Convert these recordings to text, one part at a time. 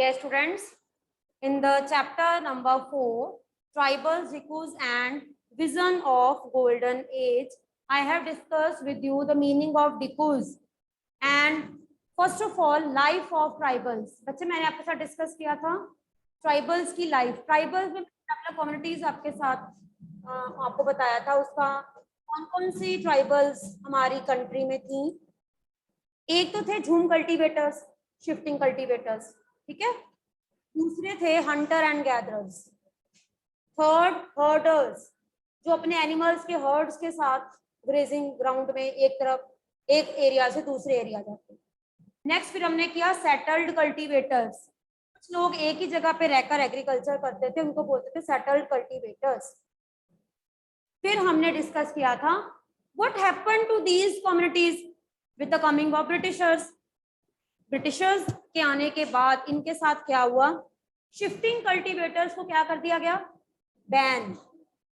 Yes, students, in the chapter number 4, Tribals, Rikus and Vision of Golden Age, I have discussed with you the meaning of Dikus and first of all, life of tribals. बच्चे मैंने आपके साथ discuss किया था tribals की life. Tribals में अलग communities आपके साथ आपको बताया था उसका कौन कौन सी ट्राइबल्स हमारी कंट्री में थी. एक तो थे झूम कल्टीवेटर्स, शिफ्टिंग कल्टीवेटर्स, ठीक है. दूसरे थे Hunter and gatherers. Third herders, जो अपने एनिमल्स के हर्ड्स के साथ ग्रेजिंग ग्राउंड में एक तरफ एक एरिया से दूसरे एरिया जाते. नेक्स्ट फिर हमने किया सेटल्ड कल्टीवेटर्स. कुछ लोग एक ही जगह पे रहकर एग्रीकल्चर करते थे, उनको बोलते थे सेटल्ड कल्टीवेटर्स. फिर हमने डिस्कस किया था what happened to these communities with the coming of Britishers. Britishers के आने के बाद इनके साथ क्या हुआ, शिफ्टिंग कल्टीवेटर्स को क्या कर दिया गया, ban.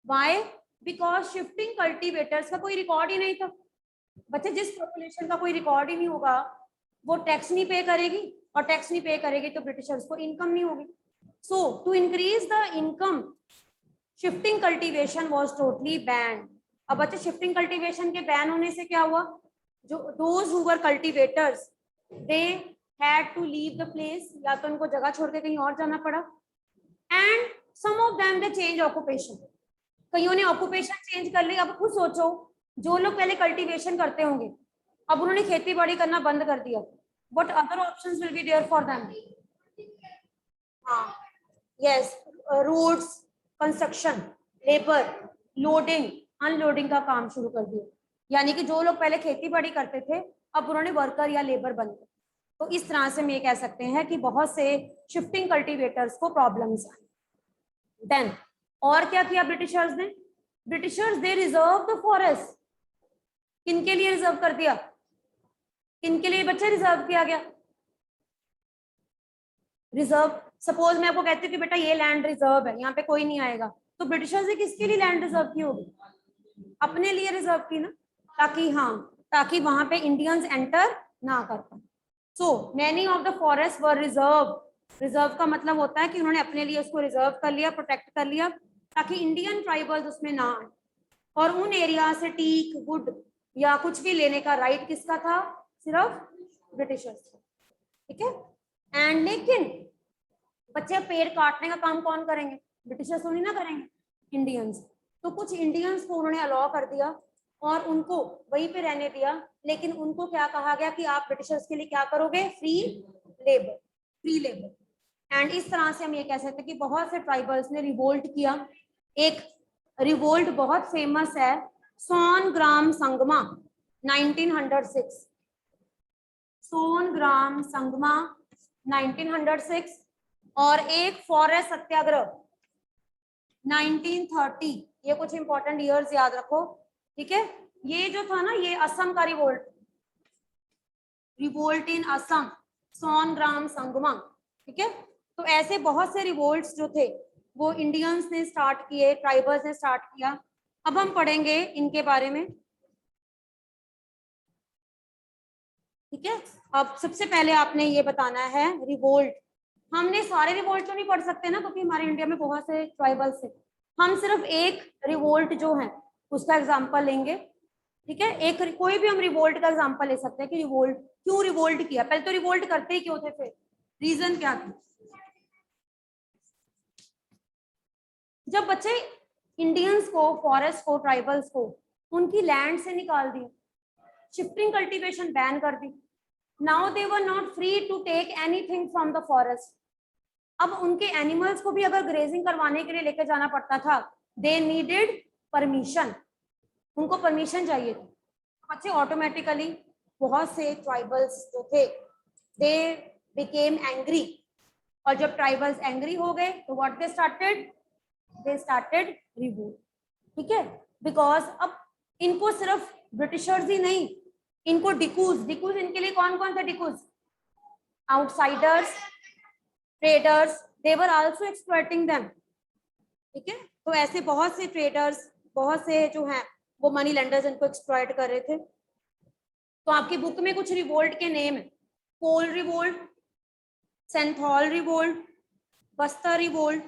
Why? Because shifting cultivators का कोई रिकॉर्ड ही नहीं था. बच्चे, जिस पॉपुलेशन का कोई रिकॉर्ड ही नहीं होगा वो टैक्स नहीं पे करेगी, और टैक्स नहीं पे करेगी तो ब्रिटिशर्स को इनकम नहीं होगी. So to increase the income shifting cultivation was totally ban. अब बच्चे, शिफ्टिंग कल्टीवेशन के बैन होने से क्या हुआ, जो those who were cultivators they had to leave the place, या तो उनको जगह छोड़ के कहीं और जाना पड़ा. And some of them they change occupation. कईयों ने ऑक्यूपेशन चेंज कर ली. अब खुद सोचो, जो लोग पहले कल्टीवेशन करते होंगे अब उन्होंने खेती बाड़ी करना बंद कर दिया. What other options will be there for them? हाँ, yes, roads, construction, labour, loading, unloading का काम शुरू कर दिया. यानी कि जो लोग पहले खेती बाड़ी करते थे अब उन्होंने वर्कर या लेबर बन गए. तो इस तरह से हम ये कह सकते हैं कि बहुत से शिफ्टिंग कल्टीवेटर्स को प्रॉब्लम्स आई. देन और क्या किया ब्रिटिशर्स ने? Britishers they reserve the forest. किनके लिए रिजर्व कर दिया? किनके लिए बच्चे रिजर्व किया गया? रिजर्व, सपोज मैं आपको कहती हूँ कि बेटा ये लैंड रिजर्व है, यहाँ पे कोई नहीं आएगा, तो ब्रिटिशर्स ने किसके लिए लैंड रिजर्व की होगी? अपने लिए रिजर्व की ना, ताकि वहां पे इंडियंस एंटर ना कर पाए. So many of the forest were reserve. Reserve का मतलब होता है कि उन्होंने अपने लिए उसको रिजर्व कर लिया, प्रोटेक्ट कर लिया, ताकि इंडियन ट्राइबल्स उसमें ना आए. और उन एरिया से टीक, वुड या कुछ भी लेने का राइट किसका था? सिर्फ ब्रिटिशर्स का. ठीक है. एंड लेकिन बच्चे, पेड़ काटने का काम कौन करेंगे? ब्रिटिशर्स तो नहीं ना करेंगे, इंडियंस. तो कुछ इंडियंस को उन्होंने अलाउ कर दिया और उनको वहीं पे रहने दिया. लेकिन उनको क्या कहा गया कि आप ब्रिटिशर्स के लिए क्या करोगे? Free labour, free labour. And इस तरह से हम ये कह सकते हैं कि बहुत से ट्राइबल्स ने रिवोल्ट किया. एक रिवोल्ट बहुत फेमस है, सोनग्राम संगमा 1906. सोनग्राम संगमा 1906. और एक फॉरेस्ट सत्याग्रह 1930. ये कुछ इंपॉर्टेंट ईयर्स याद रखो, ठीक है. ये जो था ना, ये असम का revolt, revolt in Assam, Sonaram Sangma, ठीक है. तो ऐसे बहुत से रिवोल्ट्स जो थे वो इंडियंस ने स्टार्ट किए, ट्राइबल्स ने स्टार्ट किया. अब हम पढ़ेंगे इनके बारे में, ठीक है. अब सबसे पहले आपने ये बताना है रिवोल्ट. हमने सारे रिवोल्ट तो नहीं पढ़ सकते ना, क्योंकि हमारे इंडिया में बहुत से ट्राइबल्स है. हम सिर्फ एक रिवोल्ट जो है उसका एग्जांपल लेंगे, ठीक है. एक कोई भी हम रिवोल्ट का एग्जांपल ले सकते हैं कि रिवोल्ट क्यों रिवोल्ट किया. पहले तो रिवोल्ट करते ही क्यों थे, फिर रीजन क्या था? जब बच्चे इंडियंस को, फॉरेस्ट को, ट्राइबल्स को उनकी लैंड से निकाल दी, शिफ्टिंग कल्टीवेशन बैन कर दी. Now they were not free to take anything from the forest. अब उनके एनिमल्स को भी अगर ग्रेजिंग करवाने के लिए लेकर जाना पड़ता था, दे नीडेड परमिशन. उनको परमिशन चाहिए थी. बच्चे, ऑटोमेटिकली बहुत से ट्राइबल्स जो थे दे बिकेम एंग्री. और जब ट्राइबल्स एंग्री हो गए तो व्हाट दे स्टार्टेड रिवोल्ट, ठीक है. बिकॉज अब इनको सिर्फ ब्रिटिशर्स ही नहीं, इनको डिकूज इनके लिए कौन कौन थे? Dikus, outsiders, traders, they were also exploiting them, ठीक है. तो ऐसे बहुत से ट्रेडर्स, बहुत से जो हैं वो मनी लेंडर्स इनको एक्सप्लॉइट कर रहे थे. तो आपकी बुक में कुछ रिवोल्ट के नेम है, कोल revolt, Cinthol revolt, Bastar revolt,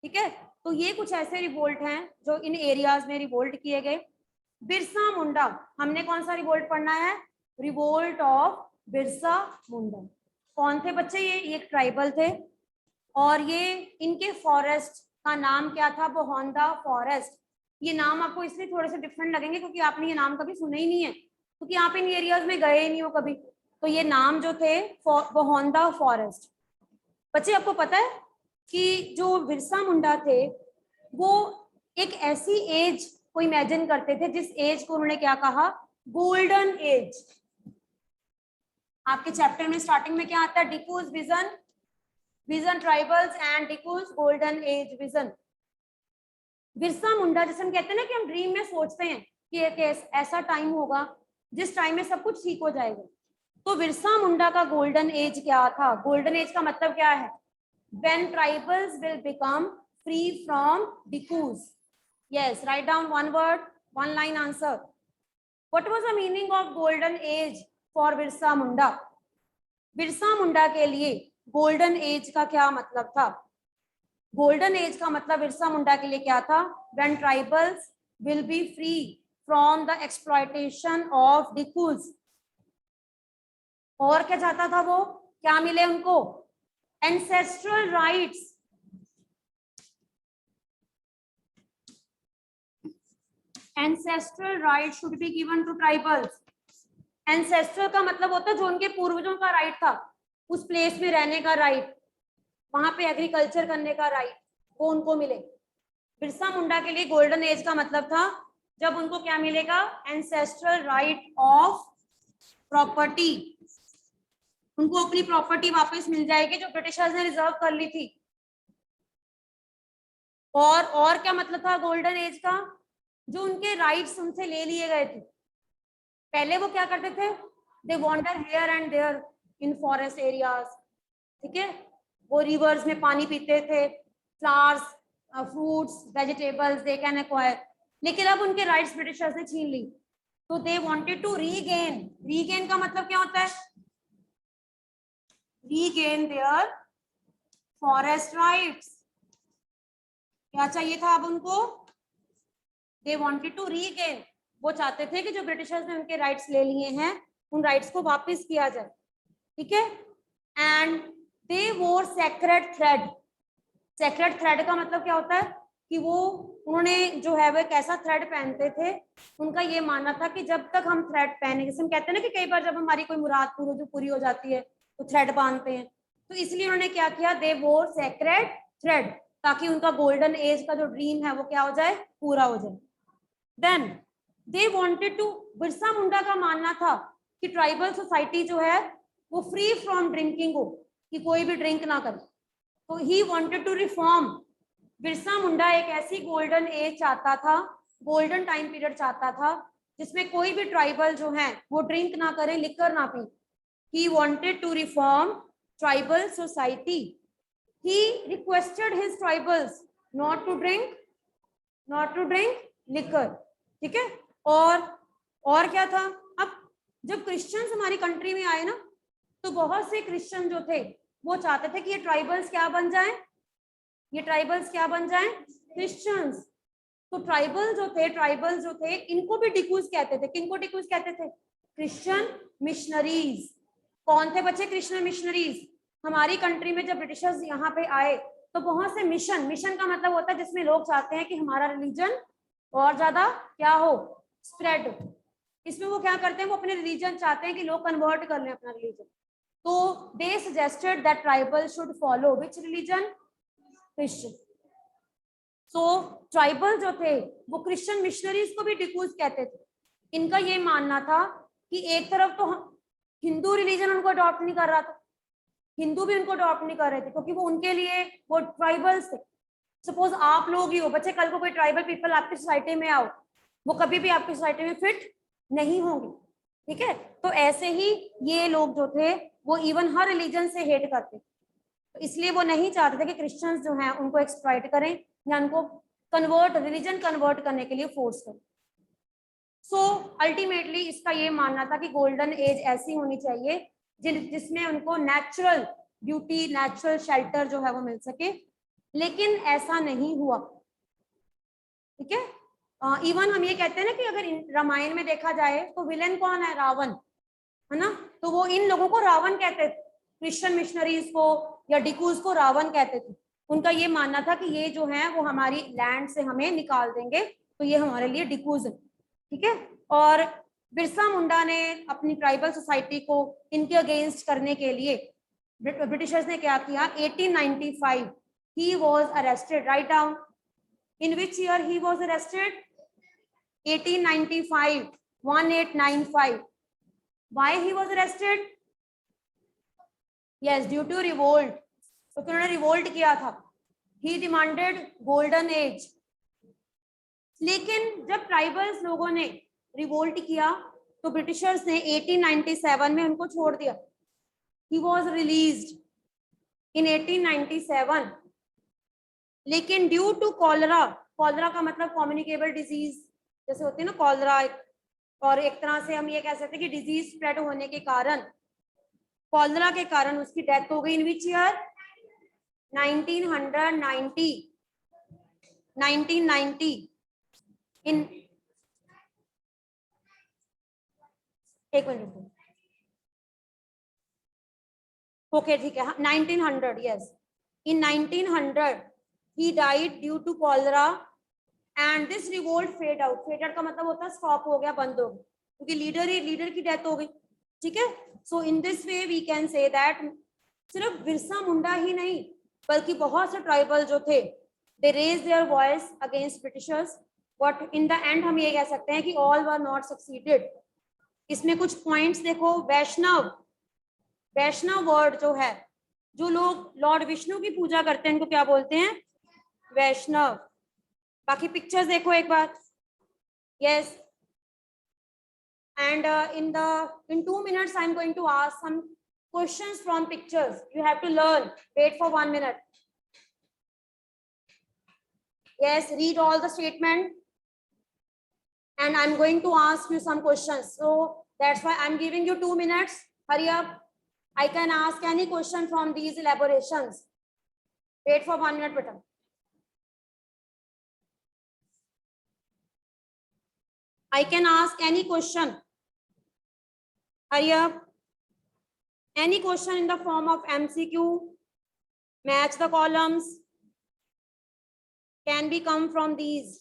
ठीक है। तो ये कुछ ऐसे रिवोल्ट हैं जो इन एरियाज में रिवोल्ट किए गए। बिरसा मुंडा, हमने कौन सा रिवोल्ट पढ़ना है? Revolt of Birsa Munda. कौन थे बच्चे? ये एक ट्राइबल थे और ये इनके फॉरेस्ट का नाम क्या था? बोहोंदा फॉरेस्ट। ये नाम आपको इसलिए थोड़े से डिफरेंट लगेंगे क्योंकि आपने ये नाम कभी सुने ही नहीं है, क्योंकि आप इन एरियाज में गए ही नहीं हो कभी। तो ये नाम जो थे बोहोंदा फॉरेस्ट। बच्चे आपको पता है कि जो बिरसा मुंडा थे वो एक ऐसी एज को इमेजिन करते थे जिस एज को उन्होंने क्या कहा? Golden age. आपके चैप्टर में स्टार्टिंग में क्या आता है? Dikus vision, vision tribals and dikus golden age vision. Birsa Munda, जैसे हम कहते हैं ना कि हम ड्रीम में सोचते हैं कि एक ऐसा टाइम होगा जिस टाइम में सब कुछ ठीक हो जाएगा। तो बिरसा मुंडा का गोल्डन एज क्या था? गोल्डन एज का मतलब क्या है? When tribals will become free from Dikus. Yes, write down one word, one line answer. What was the meaning of golden age for Birsa Munda? Birsa Munda के लिए गोल्डन एज का क्या मतलब था? गोल्डन एज का मतलब बिरसा मुंडा के लिए क्या था? When tribals will be free from the exploitation of Dikus. और क्या चाहता था वो? क्या मिले उनको? Ancestral rights. Ancestral rights should be given to tribals. Ancestral का मतलब होता है जो उनके पूर्वजों का राइट था, उस प्लेस में रहने का राइट, वहां पे एग्रीकल्चर करने का राइट, वो उनको मिले। बिरसा मुंडा के लिए गोल्डन एज का मतलब था जब उनको क्या मिलेगा? Ancestral right of property. उनको अपनी प्रॉपर्टी वापस मिल जाएगी जो ब्रिटिशर्स ने रिजर्व कर ली थी। और क्या मतलब था गोल्डन एज का? जो उनके राइट्स उनसे ले लिए गए थे। पहले वो क्या करते थे? They wander here and there in forest areas, ठीक है। वो रिवर्स में पानी पीते थे, flowers, fruits, vegetables they can acquire. लेकिन अब उनके राइट्स ब्रिटिशर्स ने छीन ली, तो they wanted to regain. Regain का मतलब क्या होता है? Regain their forest rights. क्या चाहिए था अब उनको? They wanted to regain. वो चाहते थे कि जो ब्रिटिशर्स ने उनके राइट्स ले लिए हैं उन राइट्स को वापस किया जाए, ठीक है। एंड दे वोर सेक्रेड थ्रेड। सेक्रेड थ्रेड का मतलब क्या होता है? कि वो उन्होंने जो है वो एक ऐसा थ्रेड पहनते थे। उनका ये मानना था कि जब तक हम थ्रेड पहने, जैसे हम कहते हैं ना कि कई बार जब हमारी कोई मुराद पूरी हो जाती है तो थ्रेड बांधते हैं, तो इसलिए उन्होंने क्या किया? दे वोर सेक्रेड थ्रेड, ताकि उनका गोल्डन एज का जो ड्रीम है वो क्या हो जाए? पूरा हो जाए। Then they wanted to, Birsa Munda का मानना था कि ट्राइबल सोसाइटी जो है वो फ्री फ्रॉम ड्रिंकिंग हो, कि कोई भी ड्रिंक ना करे। तो he wanted to reform. Birsa Munda एक ऐसी गोल्डन एज चाहता था, गोल्डन टाइम पीरियड चाहता था जिसमें कोई भी ट्राइबल जो है वो ड्रिंक ना करे, लिकर ना पी। He wanted to reform tribal society. He requested his tribals not to drink liquor, ठीक है। और क्या था? अब जब क्रिश्चियंस हमारी कंट्री में आए ना, तो बहुत से क्रिश्चियन जो थे वो चाहते थे कि ये ट्राइबल्स क्या बन जाएं? ये ट्राइबल्स क्या बन जाएं? क्रिश्चियंस। तो ट्राइबल जो थे इनको भी डिक्यूज कहते थे। किनको डिक्यूज कहते थे? Christian missionaries. कौन थे बच्चे क्रिश्चियन मिशनरीज? हमारी कंट्री में जब ब्रिटिशर्स यहाँ पे आए तो बहुत से मिशन का मतलब होता है जिसमें लोग चाहते हैं कि हमारा रिलीजन और ज्यादा क्या हो? स्प्रेड हो। इसमें वो क्या करते हैं? वो अपने रिलीजन चाहते हैं कि लोग कन्वर्ट कर लें अपना रिलीजन। तो दे suggested that tribal should follow which religion? Christian. So tribal जो थे वो क्रिश्चियन मिशनरीज को भी डिक्यूज कहते थे। इनका ये मानना था कि एक तरफ तो हिंदू रिलीजन उनको अडॉप्ट नहीं कर रहा था, हिंदू भी उनको अडॉप्ट नहीं कर रहे थे क्योंकि वो उनके लिए वो ट्राइबल्स थे। सपोज आप लोग ही हो बच्चे, कल को कोई ट्राइबल पीपल आपकी सोसाइटी में आओ, वो कभी भी आपकी सोसाइटी में फिट नहीं होंगे, ठीक है। तो ऐसे ही ये लोग जो थे वो इवन हर रिलीजन से हेट करते, तो इसलिए वो नहीं चाहते थे कि क्रिश्चियंस जो हैं उनको एक्सप्लॉइट करें या उनको रिलीजन कन्वर्ट करने के लिए फोर्स करें। सो अल्टीमेटली इसका ये मानना था कि गोल्डन एज ऐसी होनी चाहिए जिसमें उनको नेचुरल ब्यूटी, नेचुरल शेल्टर जो है वो मिल सके, लेकिन ऐसा नहीं हुआ। ठीक है, इवन हम ये कहते हैं ना कि अगर रामायण में देखा जाए तो विलेन कौन है? रावण, है ना? तो वो इन लोगों को रावण कहते थे, क्रिश्चियन मिशनरीज को या डिकूज को रावण कहते थे। उनका ये मानना था कि ये जो है वो हमारी लैंड से हमें निकाल देंगे, तो ये हमारे लिए डिकूज है। ठीक है, और बिरसा मुंडा ने अपनी ट्राइबल सोसाइटी को इनके अगेंस्ट करने के लिए ब्रिटिशर्स ने क्या किया? 1895 he was arrested. Write down in which year he was arrested. 1895, 1895. Why he was arrested? Yes, due to revolt. तो उन्होंने रिवोल्ट किया था। He demanded golden age. लेकिन जब ट्राइबल्स लोगों ने रिवोल्ट किया तो ब्रिटिशर्स ने 1897 में उनको छोड़ दिया। He was released in 1897. लेकिन ड्यू टू कॉलरा, कॉलरा का मतलब कम्युनिकेबल डिजीज जैसे होती है ना, कॉलरा, और एक तरह से हम ये कह सकते हैं कि डिजीज स्प्रेड होने के कारण, कॉलरा के कारण उसकी डेथ हो गई। इन विच ईयर? 1990, 1990 इन, एक मिनट, ओके ठीक है, 1900, yes, in 1900 he died due to cholera and this revolt fade out. fade out का मतलब होता है स्टॉप हो गया, बंद हो गया, क्योंकि लीडर की डेथ हो गई। ठीक है, so in this way we can say that सिर्फ बिरसा मुंडा ही नहीं बल्कि बहुत से ट्राइबल जो थे, they raise their voice against Britishers, but in the end हम ये कह सकते हैं कि ऑल वर नॉट सक्सीडेड। इसमें कुछ पॉइंट्स देखो। वैष्णव, वैष्णव वर्ड जो है, जो लोग लॉर्ड विष्णु की पूजा करते हैं इनको क्या बोलते हैं? वैष्णव। बाकी पिक्चर्स देखो एक बार। Yes, and in 2 minutes I'm going to ask some questions from pictures. You have to learn. Wait for 1 minute. Yes, read all the statement and I'm going to ask you some questions. So that's why I'm giving you 2 minutes. Hurry up. I can ask any question from these elaborations. Wait for 1 minute, beta. I can ask any question. Hurry up. Any question in the form of MCQ, match the columns, can be come from these.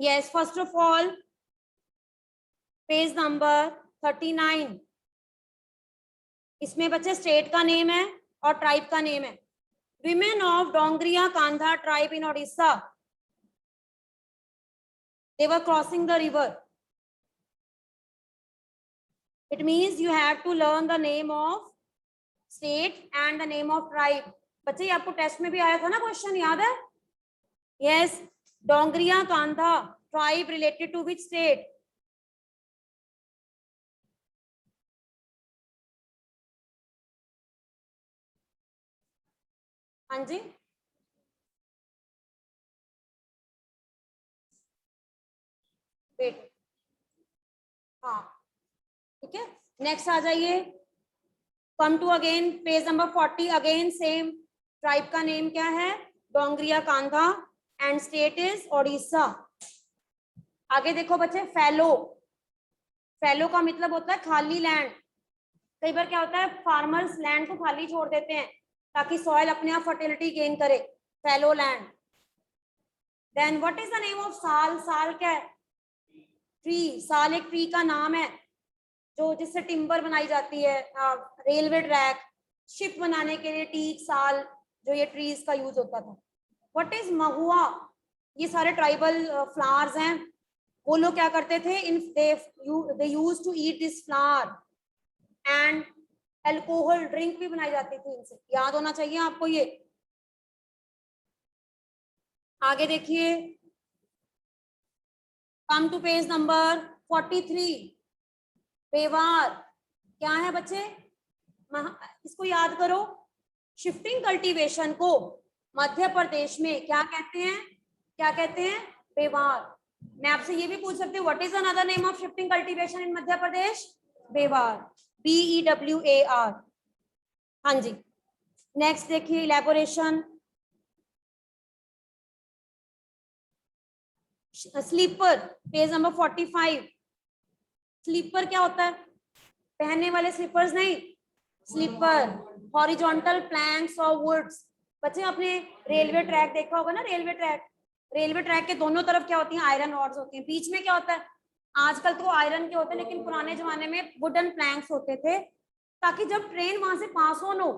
Yes, first of all, page number 39, इसमें बच्चे state का name है और tribe का name है। Women of Dongria Kondh tribe in Odisha, they were crossing the river. It means you have to learn the name of state and the name of tribe. बच्चे आपको test में भी आया था ना क्वेश्चन, याद है? Yes, Dongria Kondh tribe related to which state? हाँ जी, वेट, हाँ ठीक है। नेक्स्ट आ जाइए, come to again page number 40, again same. Tribe का नेम क्या है? Dongria Kondh and state is Odisha. आगे देखो बच्चे, फैलो, फैलो का मतलब होता है खाली लैंड। कई बार क्या होता है, फार्मर्स लैंड को खाली छोड़ देते हैं ताकि सॉइल अपने आप फर्टिलिटी गेन करे, fallow land. Then what is the name of साल? साल क्या है? ट्री। साल एक ट्री का नाम है जो जिससे टिम्बर बनाई जाती है, रेलवे ट्रैक, शिप बनाने के लिए टीक, साल, जो ये ट्रीज का यूज होता था। व्हाट इज महुआ? ये सारे ट्राइबल फ्लावर्स हैं। वो लोग क्या करते थे, इन they use to eat this flower and alcohol drink भी बनाई जाती थी इनसे, याद होना चाहिए आपको ये। आगे देखिए, कम टू पेज नंबर 43, बेवार। क्या है बच्चे? इसको याद करो। शिफ्टिंग कल्टीवेशन को मध्य प्रदेश में क्या कहते हैं? क्या कहते हैं? बेवार। मैं आपसे ये भी पूछ सकती हूँ, what is another name of shifting cultivation in Madhya Pradesh? Bewar, BEWAR। हाँ जी, नेक्स्ट देखिए elaboration. Sleeper, page number 45। Sleeper क्या होता है? पहनने वाले स्लीपर्स नहीं, स्लीपर हॉरिजॉन्टल प्लैंक्स और वुड्स। बच्चे आपने रेलवे ट्रैक देखा होगा ना, रेलवे ट्रैक। रेलवे ट्रैक के दोनों तरफ क्या होती हैं? आयरन रॉड्स होती हैं। बीच में क्या होता है? आजकल तो आयरन के होते हैं, लेकिन पुराने जमाने में वुडन प्लैंक्स होते थे, ताकि जब ट्रेन वहां से पास ऑन हो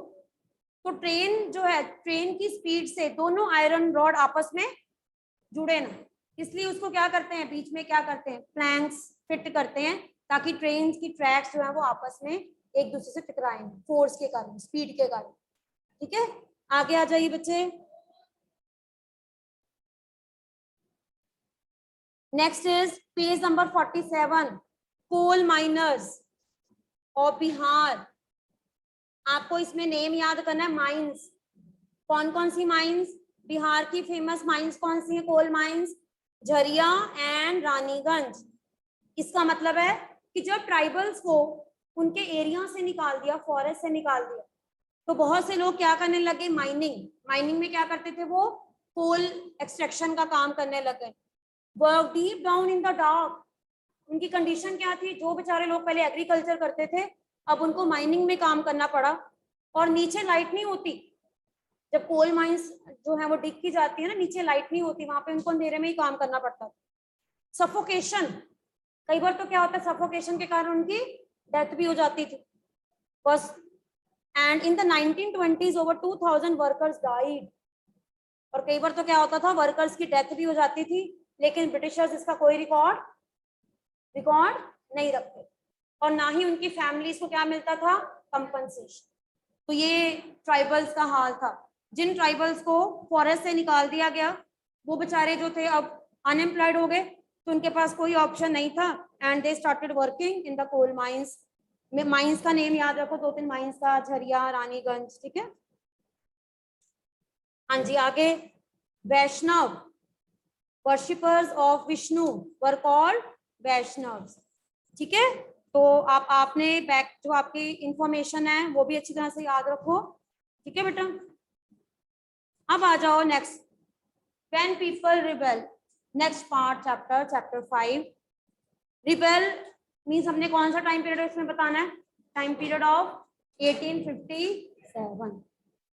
तो ट्रेन जो है, ट्रेन की स्पीड से दोनों आयरन रॉड आपस में जुड़े ना, इसलिए उसको क्या करते हैं? बीच में क्या करते हैं? प्लैंक्स फिट करते हैं, ताकि ट्रेन की ट्रैक्स जो है वो आपस में एक दूसरे से टकराए, फोर्स के कारण, स्पीड के कारण। ठीक है, आगे आ जाइए बच्चे। Next is page number 47। Coal miners of Bihar. आपको इसमें नेम याद करना है, माइंस। कौन कौन सी माइंस? बिहार की फेमस माइंस कौन सी है? Coal mines, Jharia and Raniganj. इसका मतलब है कि जब ट्राइबल्स को उनके एरिया से निकाल दिया, फॉरेस्ट से निकाल दिया, तो बहुत से लोग क्या करने लगे? माइनिंग। माइनिंग में क्या करते थे वो? कोल एक्सट्रैक्शन का काम करने लगे। Work deep down in the dark. उनकी कंडीशन क्या थी? जो बेचारे लोग पहले एग्रीकल्चर करते थे, अब उनको माइनिंग में काम करना पड़ा, और नीचे लाइट नहीं होती। जब कोल माइंस जो है वो डिग की जाती है ना, नीचे लाइट नहीं होती, वहां पे उनको अंधेरे में ही काम करना पड़ता। सफोकेशन, कई बार तो क्या होता है, सफोकेशन के कारण उनकी डेथ भी हो जाती थी बस। And in the 1920s over 2000 workers died. और कई बार तो क्या होता था, वर्कर्स की डेथ भी हो जाती थी, लेकिन ब्रिटिशर्स इसका कोई रिकॉर्ड नहीं रखते, और ना ही उनकी फैमिलीज को क्या मिलता था? कंपनसेशन। तो ये ट्राइबल्स का हाल था। जिन ट्राइबल्स को फॉरेस्ट से निकाल दिया गया, वो बेचारे जो थे अब अनएम्प्लॉयड हो गए, तो उनके पास कोई ऑप्शन नहीं था, and they started working in the coal mines. Mines का नेम याद रखो, 2-3 माइंस का, झरिया, रानीगंज। ठीक है, हाँ जी, आगे। Vaishnav, worshippers of Vishnu were called Vaishnavs. ठीक है, तो आपने बैक जो आपकी इंफॉर्मेशन है वो भी अच्छी तरह से याद रखो। ठीक है बेटा, अब आ जाओ next. When people rebel, next part, chapter 5। Rebel means हमने कौन सा टाइम पीरियड इसमें बताना है? Time period of 1857।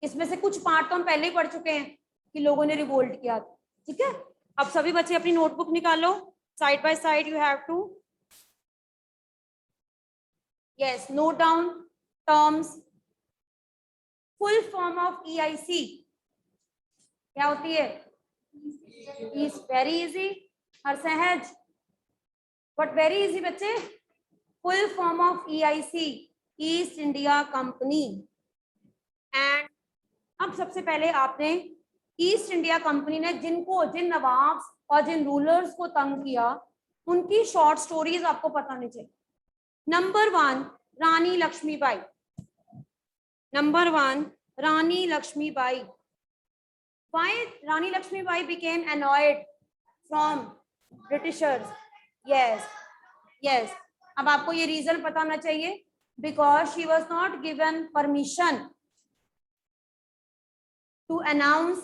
इसमें से कुछ पार्ट तो हम पहले ही पढ़ चुके हैं कि लोगों ने रिवोल्ट किया था। ठीक है, अब सभी बच्चे अपनी नोटबुक निकालो, side by side you have to, yes, note down terms. Full form of EIC क्या होती है? Is very easy, हर सहज, but very easy बच्चे। Full form of EIC, east India company. And अब सबसे पहले आपने ईस्ट इंडिया कंपनी ने जिन नवाब और जिन रूलर्स को तंग किया, उनकी शॉर्ट स्टोरीज आपको पता नहीं चाहिए। Number 1, Rani Lakshmibai. Number 1, Rani Lakshmibai. Why Rani Lakshmibai became annoyed from Britishers? Yes. अब आपको ये रीजन पता होना चाहिए, because she was not given permission to announce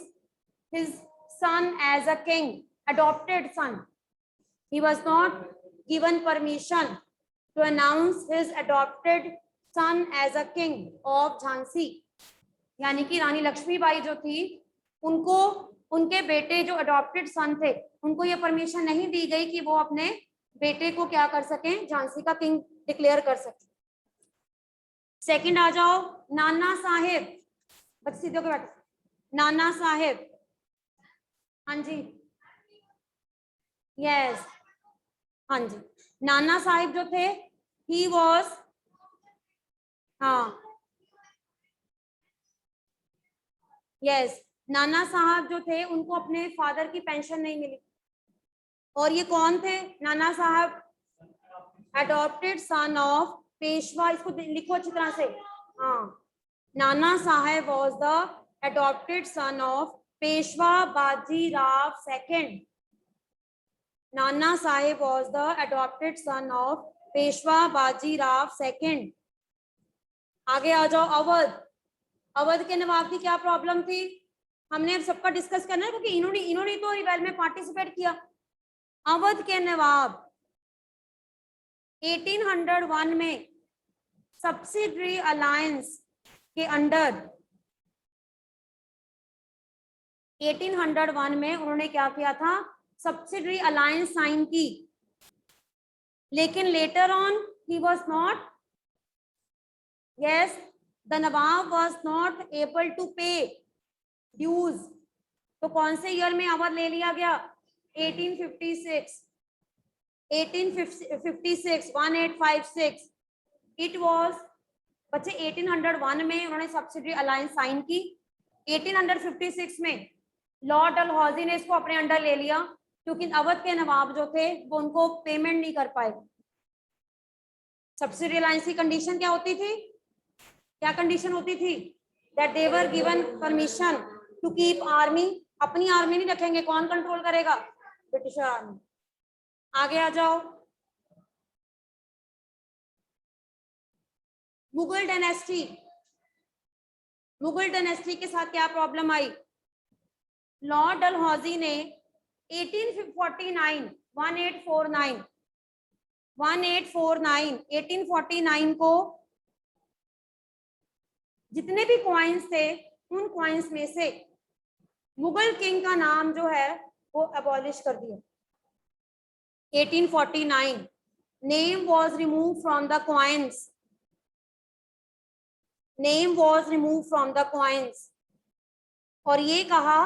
his son as a king, adopted son. He was not given permission to announce his adopted son as a king of Jhansi. यानी कि रानी लक्ष्मीबाई जो थी, उनको उनके बेटे जो अडॉप्टेड सन थे, उनको ये परमिशन नहीं दी गई कि वो अपने बेटे को क्या कर सकें? झांसी का किंग डिक्लेयर कर सकें। सेकंड आ जाओ, नाना साहेब। बच्चे सीधे होकर बैठो। नाना साहेब, हाँ जी, यस, हाँ जी, नाना साहिब जो थे, ही वॉज, हाँ, यस, नाना साहब जो थे उनको अपने फादर की पेंशन नहीं मिली। और ये कौन थे? नाना साहब अडॉप्टेड सन ऑफ पेशवा, इसको लिखो अच्छी तरह से। हाँ, Nana Sahib was the adopted son of Peshwa Bajirao second. Nana Sahib was the adopted son of Peshwa Bajirao second. आगे आ जाओ, अवध। अवध के नवाब की क्या प्रॉब्लम थी, हमने अब सबका डिस्कस करना है क्योंकि इन्होंने तो रिबेल में पार्टिसिपेट किया। अवध के नवाब 1801 में सब्सिडरी अलायंस के अंडर 1801 में उन्होंने क्या किया था, सब्सिडरी अलायंस साइन की, लेकिन later on he was not, yes, the Nawab was not able to pay dues. तो कौन से ईयर में अवध ले लिया गया, 1856, 1856 इट वाज बच्चे 1801 में उन्होंने सब्सिडरी अलायंस साइन की। 1856 में लॉर्ड डलहौजी ने इसको अपने अंडर ले लिया क्योंकि अवध के नवाब जो थे वो उनको पेमेंट नहीं कर पाए। सब्सिडरी अलायंस की कंडीशन क्या होती थी, क्या कंडीशन होती थी, that they were given permission to keep army. अपनी आर्मी नहीं रखेंगे, कौन कंट्रोल करेगा, ब्रिटिश आर्मी। आगे आ जाओ, मुगल डायनेस्टी। मुगल डायनेस्टी के साथ क्या प्रॉब्लम आई, लॉर्ड डलहौजी ने 1849 1849 को जितने भी कॉइन्स थे उन कॉइन्स में से मुगल किंग का नाम जो है वो अबॉलिश कर दिया। 1849 name was remove from the coins, name was remove from the coins. और ये कहा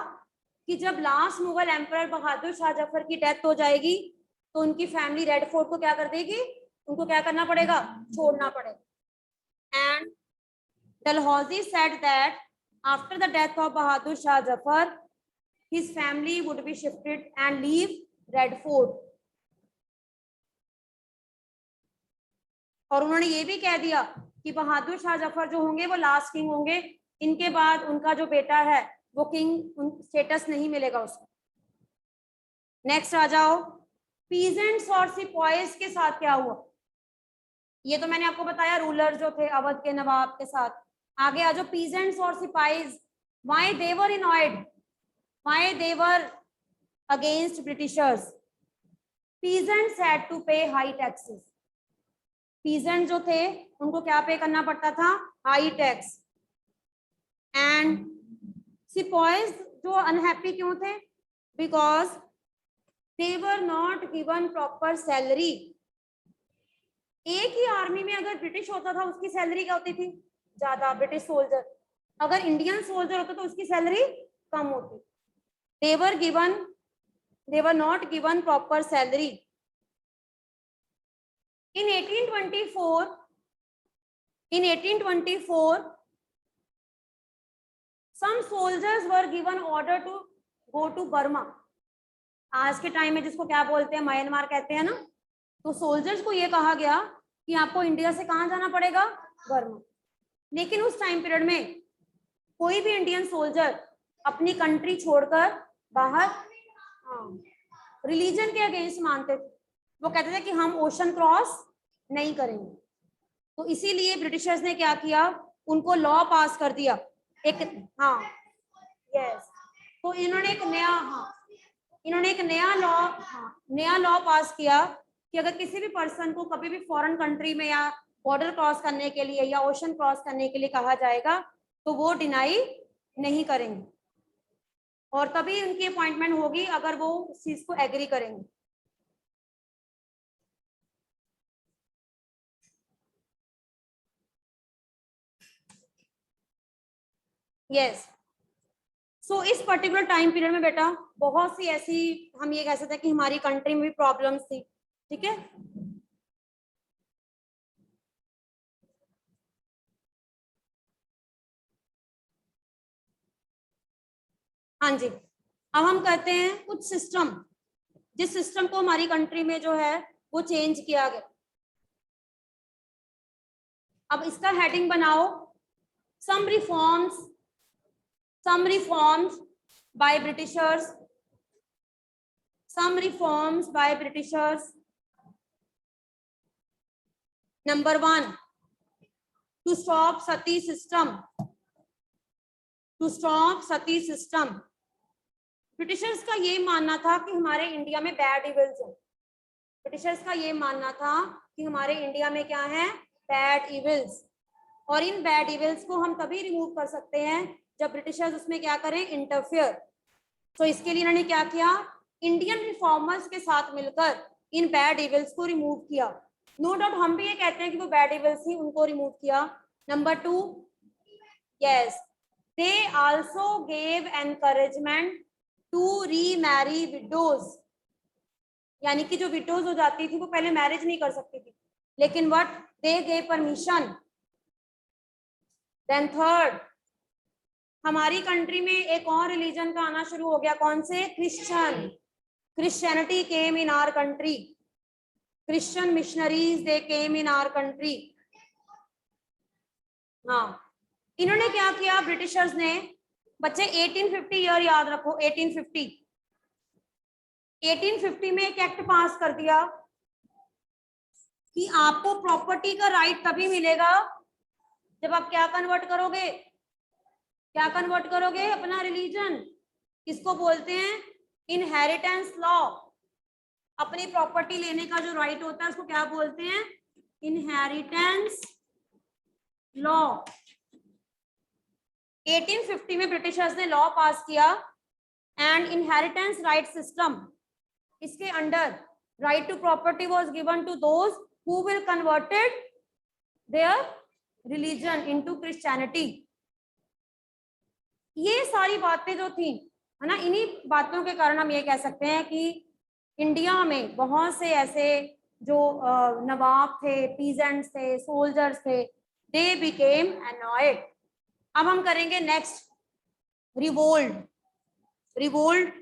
कि जब लास्ट मुगल एम्परर बहादुर शाह जफर की डेथ हो जाएगी तो उनकी फैमिली रेड फोर्ट को क्या कर देगी, उनको क्या करना पड़ेगा, छोड़ना पड़ेगा। And Dalhousie said that after the death of Bahadur Shah Zafar his family would be shifted and leave Red Fort। और उन्होंने ये भी कह दिया कि बहादुर शाह जफर जो होंगे वो लास्ट किंग होंगे, इनके बाद उनका जो बेटा है वो किंग स्टेटस नहीं मिलेगा उसको। नेक्स्ट आ जाओ, पीजेंट्स और सिपॉइज के साथ क्या हुआ, ये तो मैंने आपको बताया रूलर जो थे अवध के नवाब के साथ। आगे आ जाओ, पीजेंट्स और sipahis, why they were annoyed, why they were against Britishers? Peasants had to pay high taxes। Peasants जो थे उनको क्या पे करना पड़ता था, हाई टैक्स। एंड सिपॉइज जो अनहैप्पी क्यों थे, because they were not given proper salary. एक ही आर्मी में अगर ब्रिटिश होता था उसकी सैलरी क्या होती थी, ज्यादा, ब्रिटिश सोल्जर। अगर इंडियन सोल्जर होता तो उसकी सैलरी कम होती। they were not given proper salary। in 1824 some soldiers were given order to go to Burma। आज के टाइम में जिसको क्या बोलते हैं, म्यांमार कहते हैं ना। तो सोल्जर्स को ये कहा गया कि आपको इंडिया से कहाँ जाना पड़ेगा, बर्मा। लेकिन उस टाइम पीरियड में कोई भी इंडियन सोल्जर अपनी कंट्री छोड़कर बाहर रिलीजन के अगेंस्ट मानते थे। वो कहते थे कि हम ओशन क्रॉस नहीं करेंगे। तो इसीलिए ब्रिटिशर्स ने क्या किया, उनको लॉ पास कर दिया एक, हाँ यस, तो इन्होंने एक नया लॉ पास किया कि अगर किसी भी पर्सन को कभी भी फॉरेन कंट्री में या बॉर्डर क्रॉस करने के लिए या ओशन क्रॉस करने के लिए कहा जाएगा तो वो डिनाई नहीं करेंगे, और तभी उनकी अपॉइंटमेंट होगी अगर वो उस चीज को एग्री करेंगे। यस, सो इस पर्टिकुलर टाइम पीरियड में बेटा बहुत सी ऐसी, हम ये कह सकते हैं कि हमारी कंट्री में भी प्रॉब्लम्स थी। ठीक है, हाँ जी। अब हम कहते हैं कुछ सिस्टम, जिस सिस्टम को हमारी कंट्री में जो है वो चेंज किया गया। अब इसका हेडिंग बनाओ, some reforms by Britishers, some reforms by Britishers. Number 1, to stop sati system, to stop sati system. Britishers का ये मानना था कि हमारे इंडिया में बैड इविल्स हैं। ब्रिटिशर्स का ये मानना था कि हमारे इंडिया में क्या है, बैड इविल्स, और इन बैड इविल्स को हम तभी रिमूव कर सकते हैं जब ब्रिटिशर्स उसमें क्या करें, इंटरफियर। तो इसके लिए इन्होंने क्या किया, इंडियन रिफॉर्मर्स के साथ मिलकर इन बैड इविल्स को रिमूव किया। नो डाउट हम भी ये कहते हैं कि वो बैड इविल्स ही, उनको रिमूव किया। Number 2, yes, they also gave encouragement to remarry widows, यानी कि जो विडोज हो जाती थी वो पहले मैरिज नहीं कर सकती थी, लेकिन what, they gave permission. Then third, हमारी कंट्री में एक और रिलीजन का आना शुरू हो गया, कौन से, Christian. Christianity came in our country, Christian missionaries they came in our country. हाँ, इन्होंने क्या किया, ब्रिटिशर्स ने, बच्चे 1850 ईयर याद रखो, 1850 में एक एक्ट पास कर दिया कि आपको प्रॉपर्टी का राइट तभी मिलेगा जब आप क्या कन्वर्ट करोगे, क्या कन्वर्ट करोगे, अपना रिलीजन। इसको बोलते हैं इनहेरिटेंस लॉ। अपनी प्रॉपर्टी लेने का जो राइट होता है उसको क्या बोलते हैं, इनहेरिटेंस लॉ। 1850 में ब्रिटिशर्स ने लॉ पास किया एंड इनहेरिटेंस राइट सिस्टम, इसके under right to property was given to those who will converted their religion into Christianity. ये सारी बातें जो थी, है ना, इन्हीं बातों के कारण हम ये कह सकते हैं कि इंडिया में बहुत से ऐसे जो नवाब थे, पीजेंट्स थे, सोल्जर्स थे, दे बिकेम एनॉयड। अब हम करेंगे next, revolt. Revolt,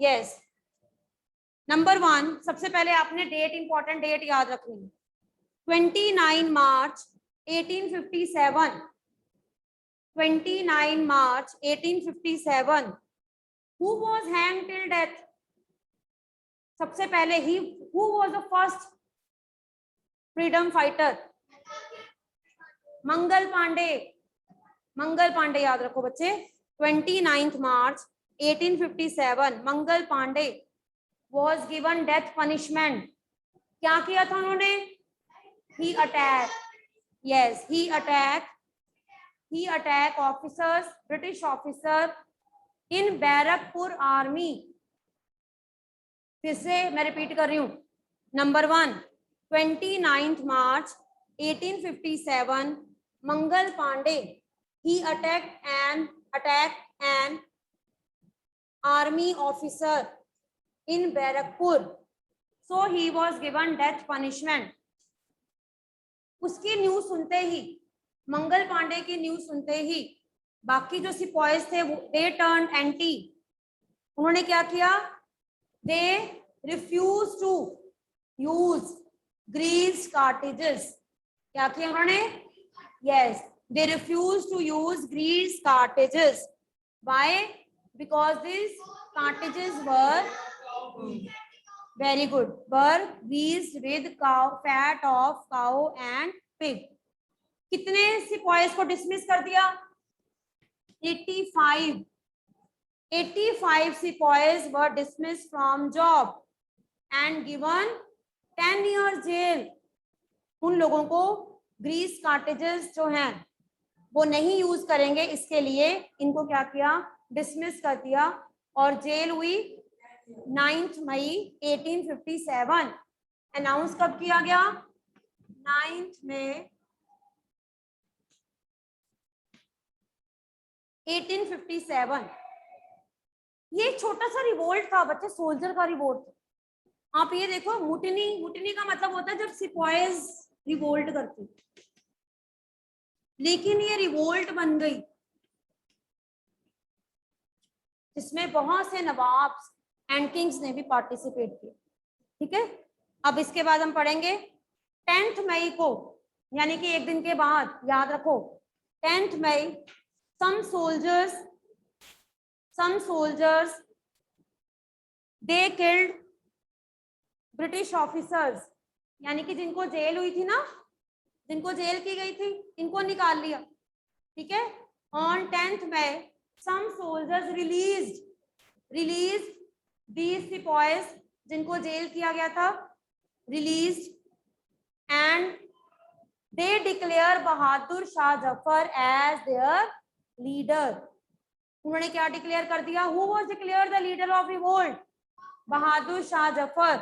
yes. Number 1, सबसे पहले आपने डेट, इंपॉर्टेंट डेट याद रखनी है, 29 March 1857, 29 March 1857। Who was hanged till death? सबसे पहले ही, who was the first freedom fighter? Mangal Pandey. Mangal Pandey याद रखो बच्चे, 29 March 1857 Mangal Pandey was given death punishment। क्या किया था उन्होंने, he attacked, yes, he attacked officers, British officer in Barrackpore army. फिर से मैं रिपीट कर रही हूँ, number 1, 29 March 1857 Mangal Pandey, he attacked an army officer in Barrackpore, so he was given death punishment। उसकी न्यूज सुनते ही, मंगल पांडे की न्यूज सुनते ही बाकी जो सिपाहीज थे दे टर्न एंटी। उन्होंने क्या किया, they refuse to use grease cartridges. क्या किया उन्होंने, yes, they refuse to use grease cartridges. Why, because this cartridges were very good, were greased with cow fat of cow and pig। कितने सिपाहीज को dismiss कर दिया, 85 सिपाहीज were dismissed from job and given 10 years jail। उन लोगों को Greece कार्टेजेस जो हैं वो नहीं यूज करेंगे, इसके लिए इनको क्या किया, डिसमिस कर दिया, और जेल हुई 9 मई 1857। अनाउंस कब किया गया, 9 मई 1857। ये छोटा सा रिवोल्ट था बच्चे, सोल्जर का रिवोल्ट। आप ये देखो, मुटनी, मुटनी का मतलब होता है जब सिपाहीज रिवोल्ट करती, लेकिन ये रिवोल्ट बन गई जिसमें बहुत से नवाब्स एंड किंग्स ने भी पार्टिसिपेट किया। ठीक है, अब इसके बाद हम पढ़ेंगे 10 मई को, यानी कि एक दिन के बाद, याद रखो 10 मई, some soldiers they killed British officers, यानी कि जिनको जेल हुई थी ना, जिनको जेल की गई थी, इनको निकाल लिया, ठीक है। On 10th May some soldiers released these sepoys, जिनको जेल किया गया था, released, and they declare Bahadur Shah Zafar as their leader. उन्होंने क्या डिक्लेयर कर दिया? Who was declared the leader of revolt? बहादुर शाह जफर।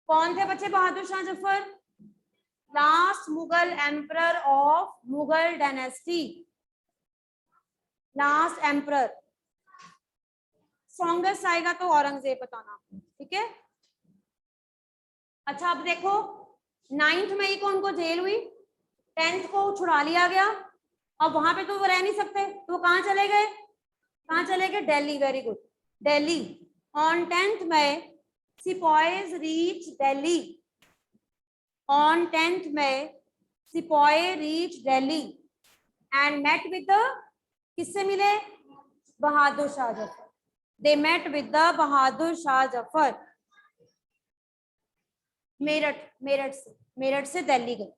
कौन थे बच्चे Bahadur Shah Zafar? Last Mughal emperor of Mughal dynasty, last emperor. Strongest आएगा तो औरंगजेब बताना, ठीक है। अच्छा अब देखो 9 मई को उनको जेल हुई, 10 को छुड़ा लिया गया, अब वहां पे तो वो रह नहीं सकते, तो वो कहाँ चले गए? कहाँ चले गए? Delhi. Very good, Delhi. On 10th May sipahis reach Delhi, on 10th May sipahi reach Delhi and met with the, किससे मिले? Bahadur Shah Zafar. They met with the Bahadur Shah Zafar. Meerut से दिल्ली गए,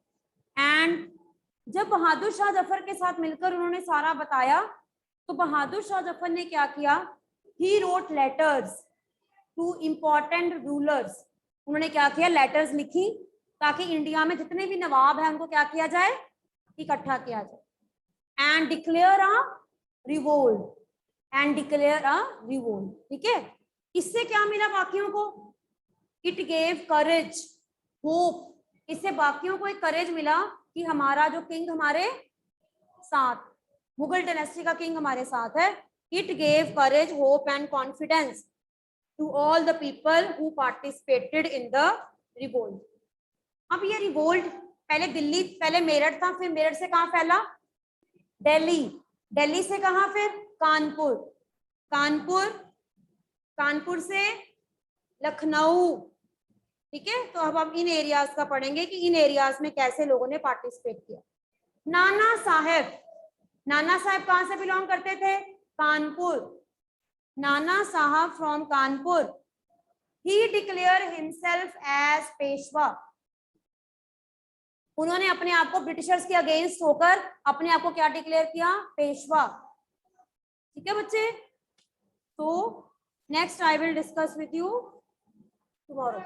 एंड जब बहादुर शाह जफर के साथ मिलकर उन्होंने सारा बताया, तो बहादुर शाह जफर ने क्या किया? He wrote letters to important rulers. उन्होंने क्या किया? लेटर्स लिखी, ताकि इंडिया में जितने भी नवाब हैं उनको क्या किया जाए? इकट्ठा किया जाए। एंड डिक्लेयर अ रिवोल्ट, ठीक है। इससे क्या मिला बाकियों को? It gave courage, hope. इससे बाकियों को एक करेज मिला कि हमारा जो किंग हमारे साथ, मुगल डायनेस्टी का किंग हमारे साथ है। It gave courage, hope and confidence to all the people who participated in the revolt. अब ये रिवोल्ट पहले मेरठ था, फिर मेरठ से कहाँ फैला? दिल्ली। दिल्ली से कहाँ? फिर कानपुर, कानपुर से लखनऊ, ठीक है। तो अब हम इन एरियाज का पढ़ेंगे कि इन एरियाज में कैसे लोगों ने पार्टिसिपेट किया। नाना साहब कहां से बिलोंग करते थे? Kanpur. Nana Sahib from Kanpur. He declare himself as Peshwa. उन्होंने अपने आप को ब्रिटिशर्स के अगेंस्ट होकर अपने आप को क्या डिक्लेयर किया? पेशवा, ठीक है बच्चे। तो next I will discuss with you tomorrow.